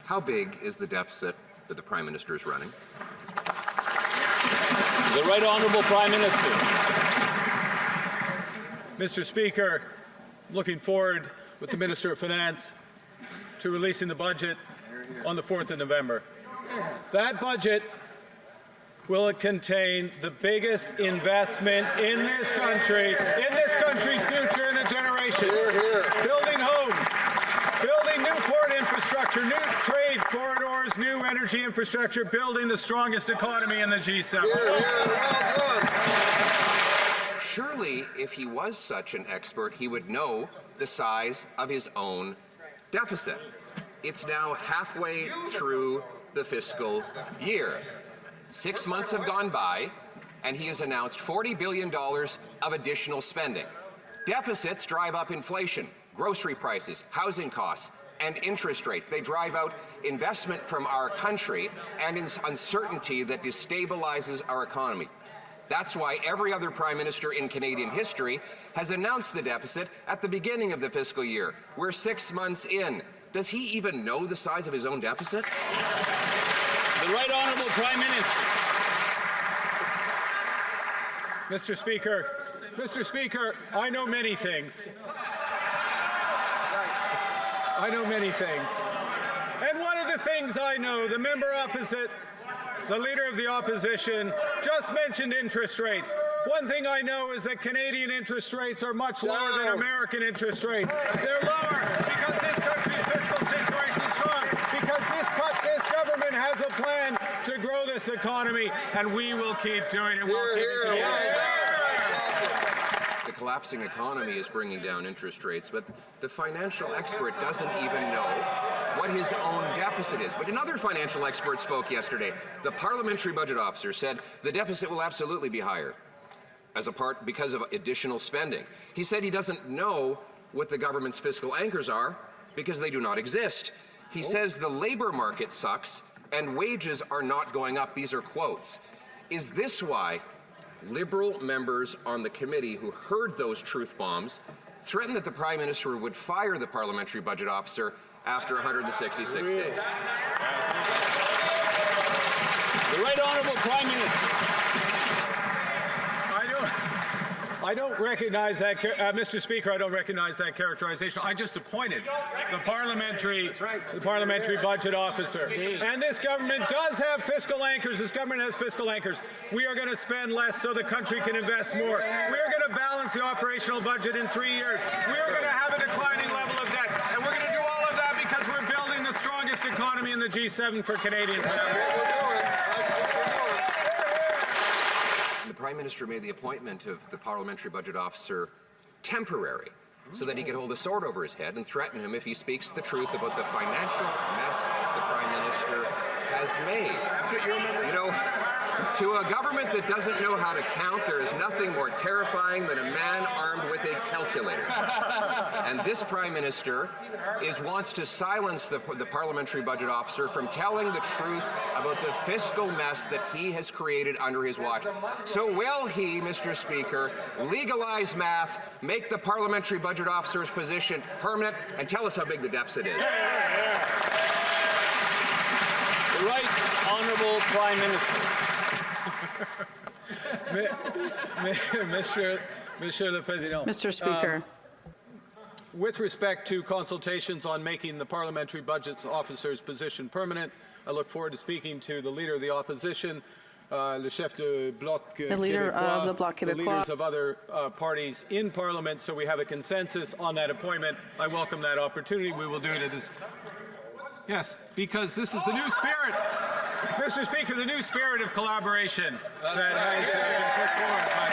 How big is the deficit that the Prime Minister is running? The Right Honourable Prime Minister. Mr. Speaker, looking forward with the Minister of Finance to releasing the budget on the 4th of November. That budget will contain the biggest investment in this country's future in a generation. Building homes, building new port infrastructure, new trade corridors, new energy infrastructure, building the strongest economy in the G7. Surely, if he was such an expert, he would know the size of his own deficit. It's now halfway through the fiscal year. 6 months have gone by, and he has announced $40 billion of additional spending. Deficits drive up inflation, grocery prices, housing costs, and interest rates. They drive out investment from our country and uncertainty that destabilizes our economy. That's why every other Prime Minister in Canadian history has announced the deficit at the beginning of the fiscal year. We're 6 months in. Does he even know the size of his own deficit? The Right Honourable Prime Minister. Mr. Speaker, I know many things. I know many things. And one of the things I know, the member opposite, the Leader of the Opposition, just mentioned interest rates. One thing I know is that Canadian interest rates are much lower than American interest rates. They're lower because this country's fiscal situation is strong, because this government has a plan to grow this economy, and we will keep doing it. We'll keep it going. The collapsing economy is bringing down interest rates, but the financial expert doesn't even know what his own deficit is. But another financial expert spoke yesterday. The parliamentary budget officer said the deficit will absolutely be higher because of additional spending. He said he doesn't know what the government's fiscal anchors are because they do not exist. He says the labor market sucks and wages are not going up. These are quotes. Is this why Liberal members on the committee who heard those truth bombs threatened that the Prime Minister would fire the parliamentary budget officer after 166 days? The Right Honourable Prime Minister. I don't recognize that, Mr. Speaker. I don't recognize that characterization. I just appointed the parliamentary budget officer, and this government does have fiscal anchors. This government has fiscal anchors. We are going to spend less so the country can invest more. We are going to balance the operational budget in 3 years. We are going to have a declining level of debt, and we're going to do all of that because we're building the strongest economy in the G7 for Canadian families. The Prime Minister made the appointment of the parliamentary budget officer temporary so that he could hold a sword over his head and threaten him if he speaks the truth about the financial mess the Prime Minister has made. You know, to a government that doesn't know how to count, there is nothing more terrifying than a man armed with a calculator. And this Prime Minister wants to silence the parliamentary budget officer from telling the truth about the fiscal mess that he has created under his watch. So will he, Mr. Speaker, legalize math, make the parliamentary budget officer's position permanent, and tell us how big the deficit is? The Right Honourable Prime Minister. Monsieur le Président. Mr. Speaker. With respect to consultations on making the parliamentary budget officer's position permanent, I look forward to speaking to the Leader of the Opposition, le chef de Bloc the Leader of the Bloc the Québécois, leaders of other parties in Parliament, so we have a consensus on that appointment. I welcome that opportunity. We will do it at this. Yes, because this is the new spirit, Mr. Speaker, the new spirit of collaboration that has been put forward by